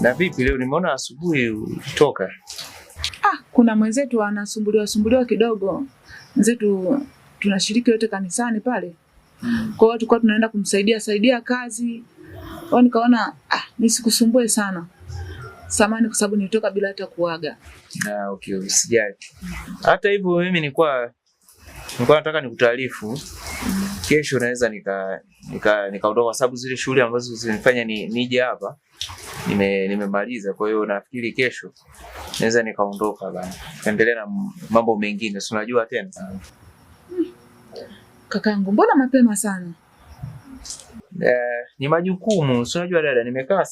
Na vipi leo nimeona asubuhi ulitoka? Kuna mwenzetu anasumbuliwa kidogo. Mwenzetu tunashiriki yote kanisani pale. Kwa hiyo tulikuwa tunaenda kumsaidia kazi. Kwa nikaona nisikusumbue sana. Samahani kwa sababu nilitoka bila hata kuaga. Okay, usijali. Hata hivyo mimi nilikuwa nataka nikutaarifu. Kesho naweza nikaondoka kwa sababu zile shughuli ambazo zinifanya nije hapa nimemaliza. Kwa hiyo nafikiri kesho naweza nikaondoka bana. Endelea na mambo mengine. Si unajua tena. Kakaangu, mbona mapema sana? Ni majukumu. Si unajua dada, nimekaa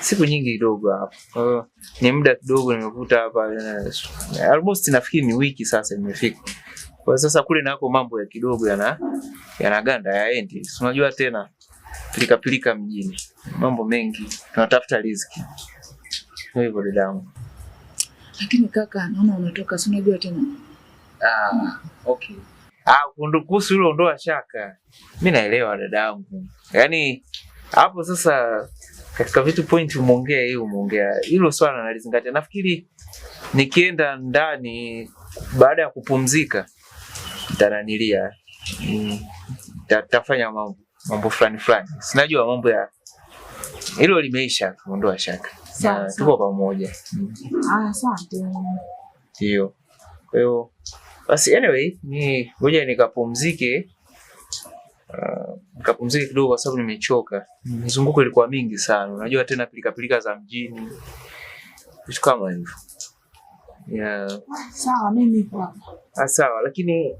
siku nyingi kidogo hapa. Ni muda kidogo nimekuta hapa. Almost nafikiri ni wiki sasa nimefika. Kwa sasa kule nako mambo ya kidogo yanaganda yaendi. Si unajua tena pilika mjini. Mambo mengi. Tunatafuta riziki. Hivyo dadangu. Lakini kaka, naona unatoka, si unajua tena. Okay. Kuhusu hilo ondoa shaka. Mimi naelewa dadangu. Yaani hapo sasa katika vitu point umeongea hilo swala nalizingatia. Nafikiri nikienda ndani baada ya kupumzika nitananilia. Tafanya mambo fulani. Sinajua mambo ya hilo limeisha, ondoa shaka. Tuko pamoja. Asante. Ndio. Kwa hiyo basi anyway, ngoja nikapumzike. Nikapumzike kidogo kwa sababu nimechoka. Mzunguko ilikuwa mingi sana. Unajua tena pilika za mjini. Kitu kama hivyo. Sawa, mimi nipo hapa. Sawa, lakini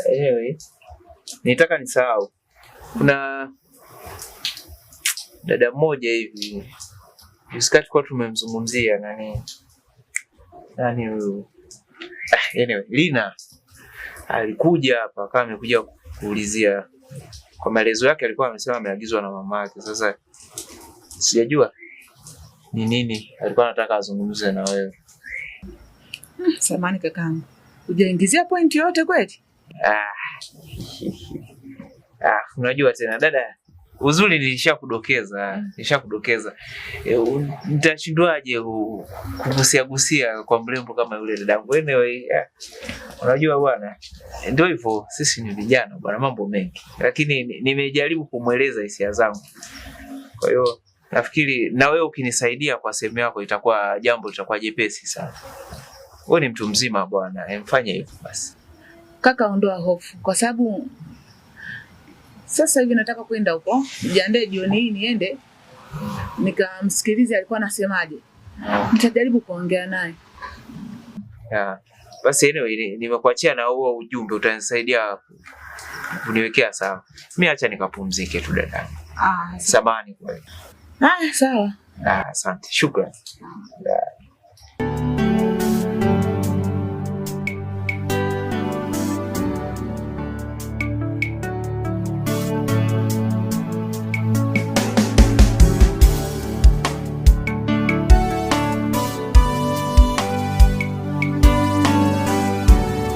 anyway, nitaka nisahau. Kuna dada mmoja hivi. Usikati kwa tumemzungumzia nani huyu? Anyway, Lina alikuja hapa kama amekuja kuulizia. Kwa maelezo yake alikuwa amesema ameagizwa na mama yake. Sasa sijajua ni nini alikuwa anataka azungumze na wewe. Samahani kakangu. Hujaingizia point yote kweli? Unajua tena dada, uzuri nilishakudokeza. Nitashindwaje kugusia kwa mrembo kama yule dadangu? Anyway, unajua bwana, ndio hivyo, sisi ni vijana bwana, mambo mengi. Lakini nimejaribu kumueleza hisia zangu. Kwa hiyo nafikiri na wewe ukinisaidia kwa sehemu yako itakuwa jepesi sana. Wewe ni mtu mzima bwana, mfanye hivyo basi. Kaka, ondoa hofu kwa sababu sasa hivi nataka kwenda huko. Nijiandae jioni hii niende nikamsikilize alikuwa anasemaje. Nitajaribu kuongea naye. Basi anyway, nimekuachia na huo ujumbe, utanisaidia kuniwekea sawa. Mimi acha nikapumzike tu dada. Samahani kwa hiyo. Sawa. Asante. Shukrani.